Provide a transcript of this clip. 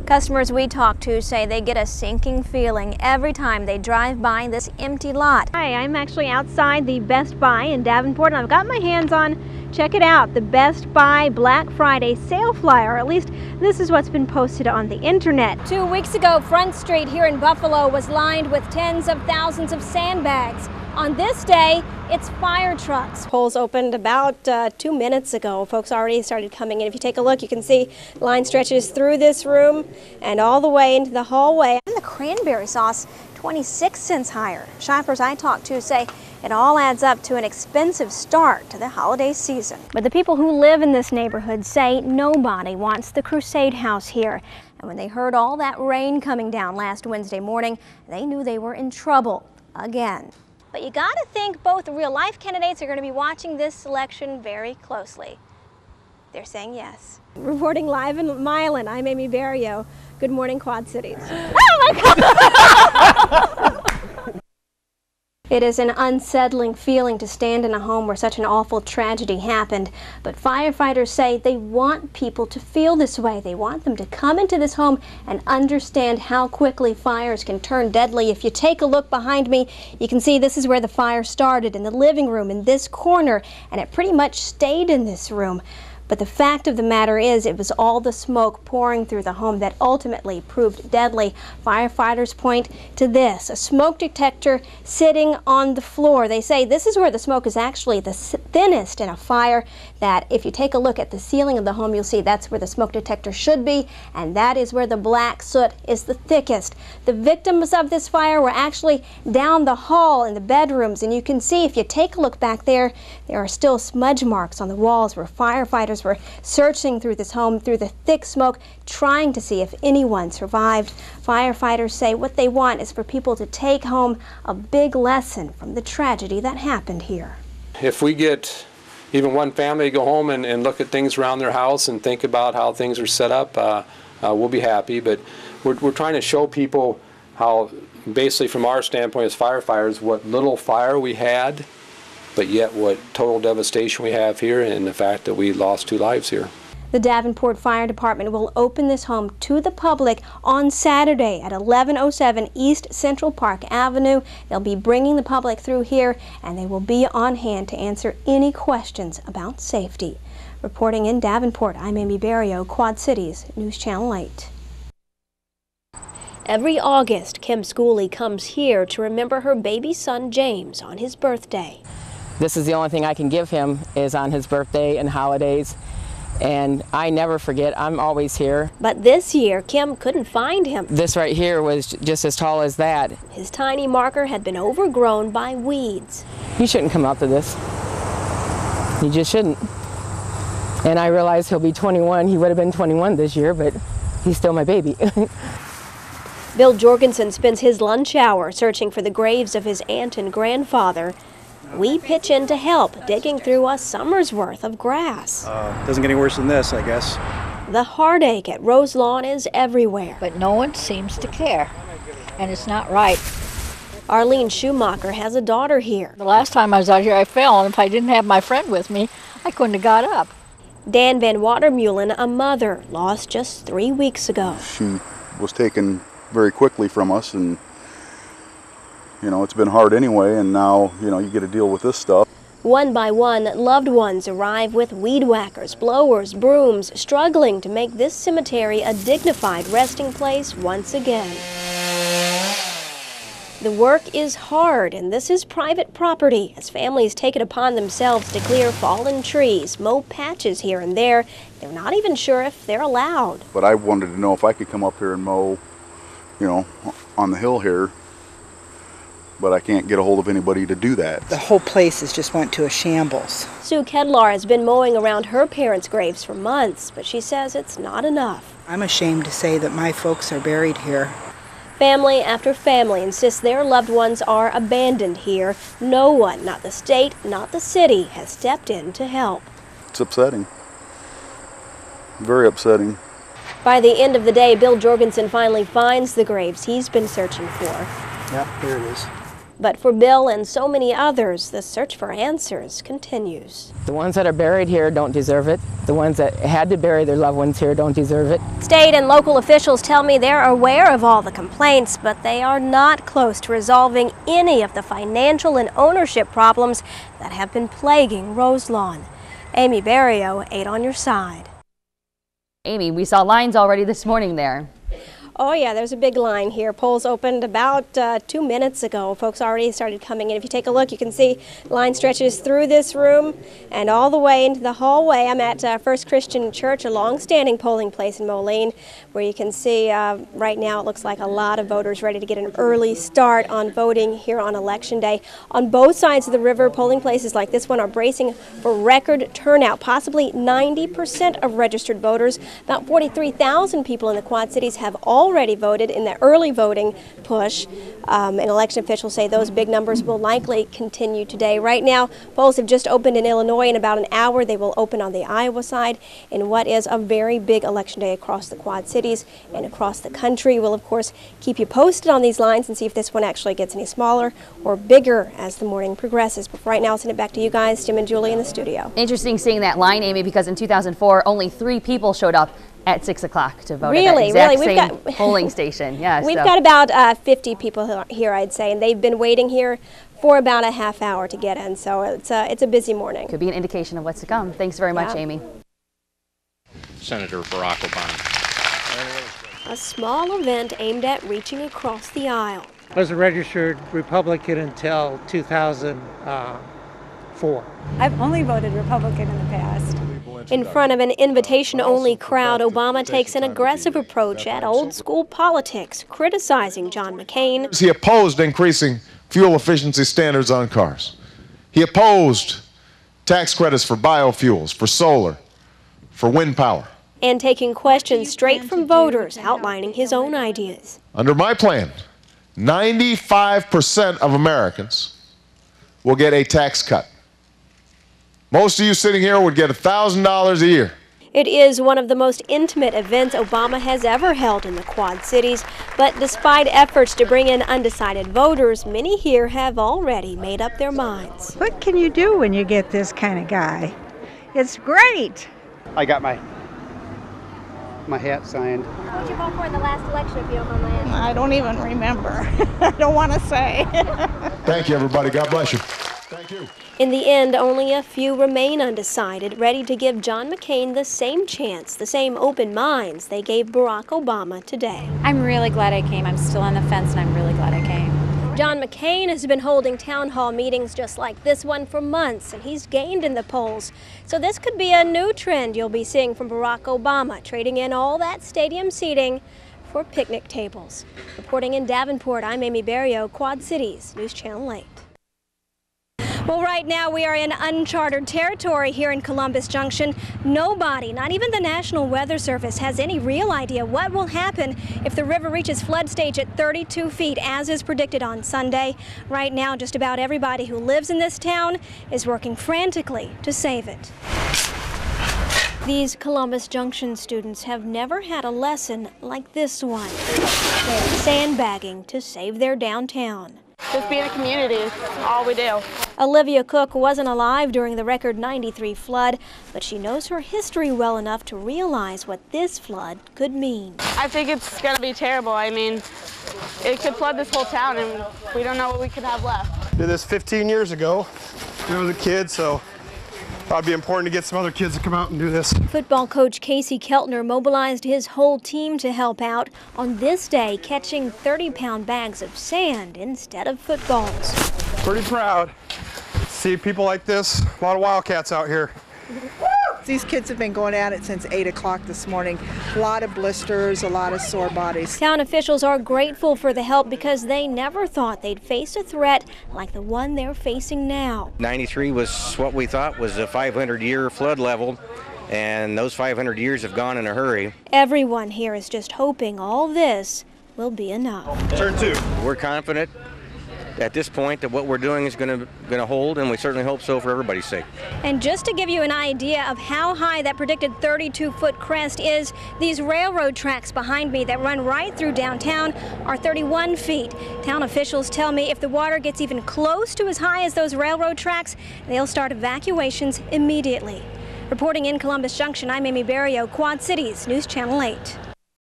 Customers we talk to say they get a sinking feeling every time they drive by this empty lot. Hi, I'm actually outside the Best Buy in Davenport, and I've got my hands on, check it out, the Best Buy Black Friday sale flyer. At least this is what's been posted on the internet. 2 weeks ago, Front Street here in Buffalo was lined with tens of thousands of sandbags. On this day, it's fire trucks. Polls opened about 2 minutes ago. Folks already started coming in. If you take a look, you can see line stretches through this room and all the way into the hallway. And the cranberry sauce, 26 cents higher. Shoppers I talked to say it all adds up to an expensive start to the holiday season. But the people who live in this neighborhood say nobody wants the Crusade House here. And when they heard all that rain coming down last Wednesday morning, they knew they were in trouble again. But you gotta think both real-life candidates are going to be watching this selection very closely. They're saying yes. Reporting live in Milan, I'm Amy Barrilleaux. Good morning, Quad Cities. Oh my God! It is an unsettling feeling to stand in a home where such an awful tragedy happened. But firefighters say they want people to feel this way. They want them to come into this home and understand how quickly fires can turn deadly. If you take a look behind me, you can see this is where the fire started, in the living room, in this corner, and it pretty much stayed in this room. But the fact of the matter is, it was all the smoke pouring through the home that ultimately proved deadly. Firefighters point to this, a smoke detector sitting on the floor. They say this is where the smoke is actually the thinnest in a fire, that if you take a look at the ceiling of the home, you'll see that's where the smoke detector should be, and that is where the black soot is the thickest. The victims of this fire were actually down the hall in the bedrooms, and you can see if you take a look back there, there are still smudge marks on the walls where firefighters were searching through this home through the thick smoke, trying to see if anyone survived. Firefighters say what they want is for people to take home a big lesson from the tragedy that happened here. If we get even one family to go home and look at things around their house and think about how things are set up, we'll be happy. But we're trying to show people how, basically from our standpoint as firefighters, what little fire we had, but yet what total devastation we have here, and the fact that we lost 2 lives here. The Davenport Fire Department will open this home to the public on Saturday at 1107 East Central Park Avenue. They'll be bringing the public through here, and they will be on hand to answer any questions about safety. Reporting in Davenport, I'm Amy Barrilleaux, Quad Cities, News Channel 8. Every August, Kim Schooley comes here to remember her baby son James on his birthday. This is the only thing I can give him is on his birthday and holidays, and I never forget. I'm always here. But this year, Kim couldn't find him. This right here was just as tall as that. His tiny marker had been overgrown by weeds. You shouldn't come out to this. You just shouldn't. And I realize he'll be 21. He would have been 21 this year, but he's still my baby. Bill Jorgensen spends his lunch hour searching for the graves of his aunt and grandfather. We pitch in to help, digging through a summer's worth of grass. Doesn't get any worse than this, I guess. The heartache at Rose Lawn is everywhere. But no one seems to care, and it's not right. Arlene Schumacher has a daughter here. The last time I was out here, I fell, and if I didn't have my friend with me, I couldn't have got up. Dan Van Watermeulen, a mother, lost just 3 weeks ago. She was taken very quickly from us, and you know, it's been hard anyway, and now, you know, you get to deal with this stuff. One by one, loved ones arrive with weed whackers, blowers, brooms, struggling to make this cemetery a dignified resting place once again. The work is hard, and this is private property, as families take it upon themselves to clear fallen trees, mow patches here and there. They're not even sure if they're allowed. But I wanted to know if I could come up here and mow, you know, on the hill here. But I can't get a hold of anybody to do that. The whole place has just went to a shambles. Sue Kedlar has been mowing around her parents' graves for months, but she says it's not enough. I'm ashamed to say that my folks are buried here. Family after family insists their loved ones are abandoned here. No one, not the state, not the city, has stepped in to help. It's upsetting. Very upsetting. By the end of the day, Bill Jorgensen finally finds the graves he's been searching for. Yeah, here it is. But for Bill and so many others, the search for answers continues. The ones that are buried here don't deserve it. The ones that had to bury their loved ones here don't deserve it. State and local officials tell me they're aware of all the complaints, but they are not close to resolving any of the financial and ownership problems that have been plaguing Roselawn. Amy Barrilleaux, 8 on your side. Amy, we saw lines already this morning there. Oh yeah, there's a big line here. Polls opened about 2 minutes ago. Folks already started coming in. If you take a look, you can see line stretches through this room and all the way into the hallway. I'm at First Christian Church, a long-standing polling place in Moline, where you can see right now it looks like a lot of voters ready to get an early start on voting here on Election Day. On both sides of the river, polling places like this one are bracing for record turnout. Possibly 90% of registered voters, about 43,000 people in the Quad Cities, have already voted in the early voting push. And election officials say those big numbers will likely continue today. Right now, polls have just opened in Illinois. In about an hour, they will open on the Iowa side in what is a very big election day across the Quad Cities and across the country. We'll, of course, keep you posted on these lines and see if this one actually gets any smaller or bigger as the morning progresses. But for right now, I'll send it back to you guys, Jim and Julie in the studio. Interesting seeing that line, Amy, because in 2004, only 3 people showed up at 6 o'clock to vote really, at that exact we've same got polling station. Yeah, we've got about 50 people here, I'd say, and they've been waiting here for about a half hour to get in. So it's a busy morning. Could be an indication of what's to come. Thanks very much, Amy. Senator Barack Obama. A small event aimed at reaching across the aisle. I was a registered Republican until 2004. I've only voted Republican in the past. In front of an invitation-only crowd, Obama takes an aggressive approach at old-school politics, criticizing John McCain. He opposed increasing fuel efficiency standards on cars. He opposed tax credits for biofuels, for solar, for wind power. And taking questions straight from voters, outlining his own ideas. Under my plan, 95% of Americans will get a tax cut. Most of you sitting here would get $1,000 a year. It is one of the most intimate events Obama has ever held in the Quad Cities, but despite efforts to bring in undecided voters, many here have already made up their minds. What can you do when you get this kind of guy? It's great. I got my hat signed. What did you vote for in the last election, if you don't mind my asking? I don't even remember. I don't want to say. Thank you, everybody. God bless you. Thank you. In the end, only a few remain undecided, ready to give John McCain the same chance, the same open minds they gave Barack Obama today. I'm really glad I came. I'm still on the fence, and I'm really glad I came. John McCain has been holding town hall meetings just like this one for months, and he's gained in the polls. So this could be a new trend you'll be seeing from Barack Obama, trading in all that stadium seating for picnic tables. Reporting in Davenport, I'm Amy Barrilleaux, Quad Cities, News Channel 8. Well, right now we are in uncharted territory here in Columbus Junction. Nobody, not even the National Weather Service, has any real idea what will happen if the river reaches flood stage at 32 feet, as is predicted on Sunday. Right now, just about everybody who lives in this town is working frantically to save it. These Columbus Junction students have never had a lesson like this one. They're sandbagging to save their downtown. Just be in a community is all we do. Olivia Cook wasn't alive during the record 93 flood, but she knows her history well enough to realize what this flood could mean. I think it's going to be terrible. I mean, it could flood this whole town and we don't know what we could have left. Did this 15 years ago when I was a kid, so thought it'd be important to get some other kids to come out and do this. Football coach Casey Keltner mobilized his whole team to help out on this day, catching 30-pound bags of sand instead of footballs. Pretty proud to see people like this. A lot of Wildcats out here. These kids have been going at it since 8 o'clock this morning. A lot of blisters, a lot of sore bodies. Town officials are grateful for the help because they never thought they'd face a threat like the one they're facing now. 93 was what we thought was a 500-year flood level, and those 500 years have gone in a hurry. Everyone here is just hoping all this will be enough. Turn 2. We're confident at this point that what we're doing is going to hold, and we certainly hope so for everybody's sake. And just to give you an idea of how high that predicted 32-foot crest is, these railroad tracks behind me that run right through downtown are 31 feet. Town officials tell me if the water gets even close to as high as those railroad tracks, they'll start evacuations immediately. Reporting in Columbus Junction, I'm Amy Barrilleaux, Quad Cities News Channel 8.